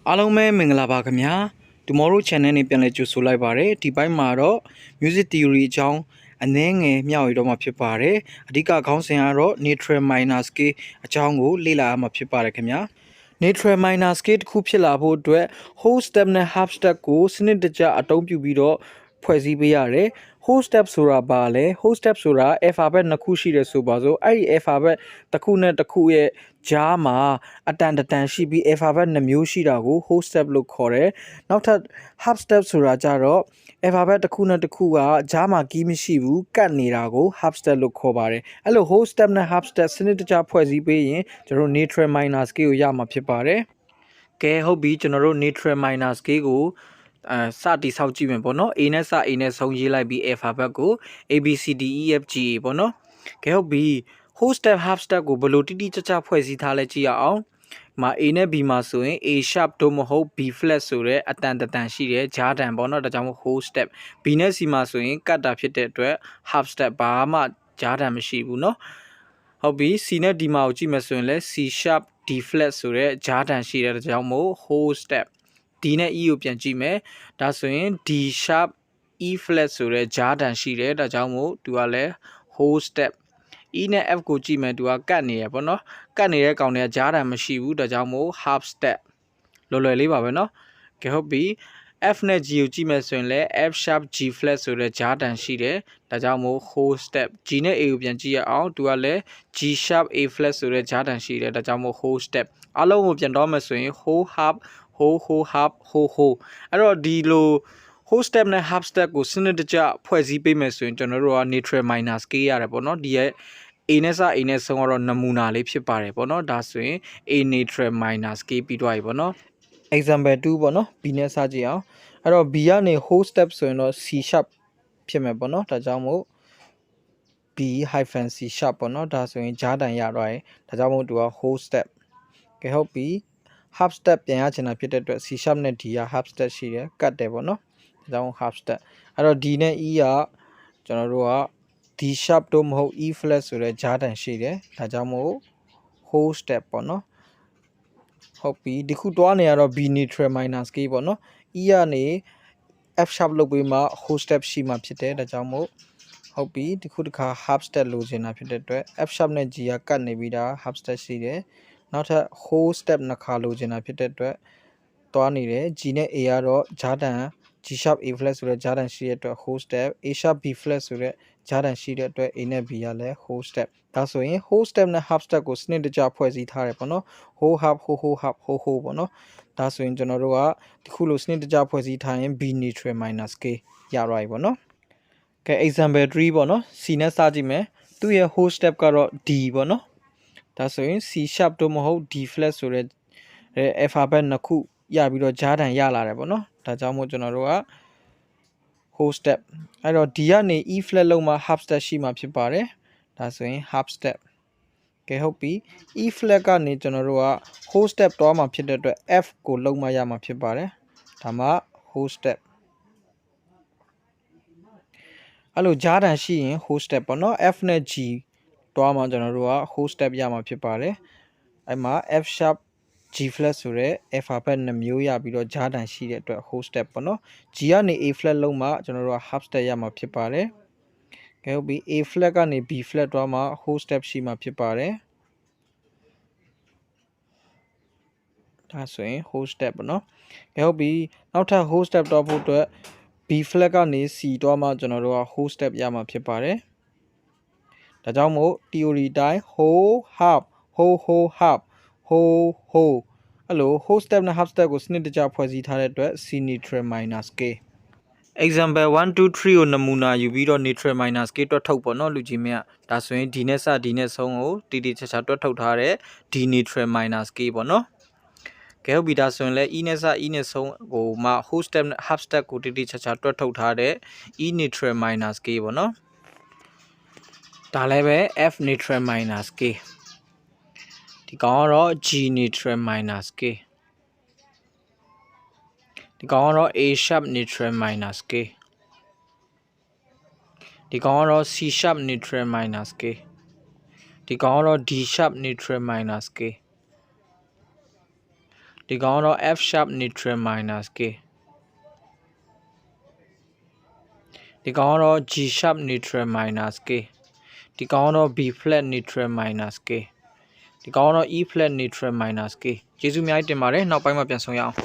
အားလုံးပဲမင်္ဂလာပါခင်ဗျာ Tomorrow Channel နဲ့ပြန်လည်ကြိုဆိုလိုက်ပါရစေဒီပိုင်းမှာတော့ Music Theory အကြောင်းအနည်းငယ်မျှဝေတော့မှာဖြစ်ပါတယ်အဓိကခေါင်းစဉ်ကတော့ Neutral Minor Scale အကြောင်းကိုလေ့လာရမှာဖြစ်ပါတယ်ခင်ဗျာ Neutral Minor Scale တစ်ခုဖြစ်လာဖို့အတွက် Whole Step နဲ့ Half Step ကိုစနစ်တကျအသုံးပြုပြီးတော့ဖွဲ့စည်းပေးရတယ်Whole step ဆိုတာဘာလဲ Whole step ဆိုတာ alphabet နှစ်ခုရှိတယ်ဆိုပါစို့အဲ့ဒီ alphabet တစ်ခုနဲ့တစ်ခုရဲ့ကြားမှာအတန်တန်ရှိပြီး alphabet နှစ်မျိုးရှိတာကို Whole step လို့ခေါ်တယ်နောက်ထပ် half step ဆိုတာကြတော့ alphabet တစ်ခုနဲ့တစ်ခုကကြားမှာကီးမရှိဘူးကတ်နေတာကို half step လို့ခေါ်ပါတယ်အဲ့လို Whole step နဲ့ half step စနစ်တကျဖွဲ့စည်းပေးရင်ကျွန်တော်တို့ neutral minor scale ကိုရမှာဖြစ်ပါတယ်ကဲဟုတ်ပြီကျွန်တော်တို့ neutral minor scale ကိုစတိဆောက်ကြည့်မယ်ပေါ့နော် A နဲ့စ A နဲ့ဆုံးရေးလိုက်ပြီး alphabet ကို A B C D E F G ပေါ့နော်ကဲဟုတ်ပြီ whole step half step ကိုဘယ်လိုတိတိကျကျဖွဲ့စည်းထားလဲကြည့်ရအောင်မှာ A နဲ့ B မှာဆိုရင် A sharp တို့မဟုတ် B flat ဆိုတဲ့အတန်တန်ရှိတဲ့ဂျားတန်ပေါ့နော်ဒါကြောင့်မို့ whole step B နဲ့ C မှာဆိုရင်ကတ်တာဖြစ်တဲ့အတွက် half step ဘာမှဂျားတန်မရှိဘူးเนาะဟုတ်ပြီ C နဲ့ D မှာကိုကြည့်မယ်ဆိုရင်လည်း C sharp D flat ဆိုတဲ့ဂျားတန်ရှိတဲ့ဒါကြောင့်မို့ whole step D နဲ့ E ကိုပြန်ကြည့်မယ်ဒါဆိုရင် D sharp E flat ဆိုတဲ့ဂျားတန်ရှိတယ်ဒါကြောင့်မို့သူကလည်း whole step E နဲ့ F ကိုကြည့်မယ်သူကကတ်နေရပေါ့နော်ကတ်နေတဲ့ကောင်တွေကဂျားတန်မရှိဘူးဒါကြောင့်မို့ half step လွယ်လွယ်လေးပါပဲနော်ကဲဟုတ်ပြီ F နဲ့ G ကိုကြည့်မယ်ဆိုရင်လည်း F sharp G flat ဆိုတဲ့ဂျားတန်ရှိတယ်ဒါကြောင့်မို့ whole step G နဲ့ A ကိုပြန်ကြည့်ရအောင်သူကလည်း G sharp A flat ဆိုတဲ့ဂျားတန်ရှိတယ်ဒါကြောင့်မို့ whole step အားလုံးကိုပြန်တော့မယ်ဆိုရင် whole half whole half whole အဲ့တော့ဒီလို whole step နဲ့ half step ကိုစနစ်တကျဖွဲ့စည်းပေးမယ်ဆိုရင်ကျွန်တော်တို့က neutral minor scale ရတယ်ပေါ့နော်ဒီရဲ့ A နဲ့စ A နဲ့ဆုံးတော့နမူနာလေးဖြစ်ပါတယ်ပေါ့နော်ဒါဆိုရင် A neutral minor scale ပြီးတော့ပြီပေါ့နော် example 2ပေါ့နော် B နဲ့စကြည့်အောင်အဲ့တော့ B ကနေ whole step ဆိုရင်တော့ C sharp ဖြစ်မယ်ပေါ့နော်ဒါကြောင့်မို့ B hyphen C sharp ပေါ့နော်ဒါဆိုရင်ဂျားတန်ရတော့ရင်ဒါကြောင့်မို့သူက whole step ကဲဟုတ်ပြီ half step ပြန်ရချင်တာဖြစ်တဲ့အတွက် C sharp နဲ့ D က half step ရှိတယ်ကတ်တယ်ပေါ့နော်ဒါကြောင့် half step အဲ့တော့ D နဲ့ E ကကျွန်တော်တို့က D sharp တို့မဟုတ် E flat ဆိုတဲ့ဂျားတန်ရှိတယ်ဒါကြောင့်မို့ whole step ပေါ့နော်ဟုတ်ပြီဒီခုတွားနေရတော့ B neutral minor scale ပေါ့နော် E ကနေ F sharp လုပ်ပြီးမှ whole step ရှိမှဖြစ်တယ်ဒါကြောင့်မို့ဟုတ်ပြီဒီခုတစ်ခါ half step လိုချင်တာဖြစ်တဲ့အတွက် F sharp နဲ့ G ကကတ်နေပြီးသား half step ရှိတယ်နောက်ထပ် whole step နှစ်ခါလိုချင်တာဖြစ်တဲ့အတွက်တွားနေတယ် G နဲ့ A ကတော့ဂျားတန် G sharp A flat ဆိုတဲ့ဂျားတန်ရှိတဲ့အတွက် whole step A sharp B flat ဆိုတဲ့ဂျားတန်ရှိတဲ့အတွက် A နဲ့ B ကလည်း whole step ဒါဆိုရင် whole step နဲ့ half step ကိုစနစ်တကျဖွဲ့စည်းထားတယ်ပေါ့နော် whole half whole half whole ပေါ့နော်ဒါဆိုရင်ကျွန်တော်တို့ကဒီခုလိုစနစ်တကျဖွဲ့စည်းထားရင် B neutral minor scale ရတော့ပြီပေါ့နော်ကဲ example 3ပေါ့နော် C နဲ့စကြည့်မယ်သူ့ရဲ့ whole step ကတော့ D ပေါ့နော်ဒါဆိုရင် C sharp တို့မဟုတ် D flat ဆိုတဲ့ alphabet နှစ်ခုရပြီးတော့ဂျားတန်ရလာတယ်ပေါ့နော်ဒါကြောင့်မို့ကျွန်တော်တို့က whole step အဲ့တော့ D ကနေ E flat လုံးမှာ half step ရှိမှာဖြစ်ပါတယ်ဒါဆိုရင် half step ကဲဟုတ်ပြီ E flat ကနေကျွန်တော်တို့က whole step တွားမှာဖြစ်တဲ့အတွက် F ကိုလုံးမရမှာဖြစ်ပါတယ်ဒါမှ whole step အဲ့လိုဂျားတန်ရှိရင် whole step ပေါ့နော် F နဲ့ G တွားမှာကျွန်တော်တို့က whole step ရမှာဖြစ်ပါတယ်အဲ့မှာ F sharp G flat ဆိုတဲ့ alphabet နှစ်မျိုးရပြီးတော့ဂျားတန်ရှိတဲ့အတွက် whole step ပေါ့နော် G ကနေ A flat လုံးမှာကျွန်တော်တို့က half step ရမှာဖြစ်ပါတယ်ကဲဟုတ်ပြီ A flat ကနေ B flat တွားမှာ whole step ရှိမှာဖြစ်ပါတယ်ဒါဆိုရင် whole step ပေါ့နော်ကဲဟုတ်ပြီနောက်ထပ် whole step တွားဖို့အတွက် B flat ကနေ C တွားမှာကျွန်တော်တို့က whole step ရမှာဖြစ်ပါတယ်ဒါကြောင့်မို့ theory တိုင်း whole half whole half whole အဲ့လို whole step နဲ့ half step ကိုစနစ်တကျဖွဲ့စည်းထားတဲ့အတွက် C neutral minor scale example 1 2 3ကိုနမူနာယူပြီးတော့ neutral minor scale တွက်ထုတ်ပေါ့နော်လူကြီးမင်းဒါဆိုရင် D နဲ့စ D နဲ့ဆုံးကိုတိတိကျကျတွက်ထုတ်ထားတဲ့ D neutral minor scale ပေါ့နော်ကဲဟုတ်ပြီဒါဆိုရင်လည်း E နဲ့စ E နဲ့ဆုံးဟိုမှာ whole step နဲ့ half step ကိုတိတိကျကျတွက်ထုတ်ထားတဲ့ E neutral minor scale ပေါ့နော်ဒါလည်းပဲ F neutral minor scale ဒီကောင်ကတော့ G neutral minor scale ဒီကောင်ကတော့ A sharp neutral minor scale ဒီကောင်ကတော့ C sharp neutral minor scale ဒီကောင်ကတော့ D sharp neutral minor scale ဒီ ဒီကောင်ကတော့ F sharp neutral minor scale ဒီကောင်ကတော့ G sharp neutral minor scale ဒီကောင်ကတော့ B flat neutral minor scale ဒီကောင်ကတော့ E flat neutral minor scale ကျေးဇူးအများကြီးတင်ပါတယ်နောက်ပိုင်းမှာပြန်ဆောင်ရအောင်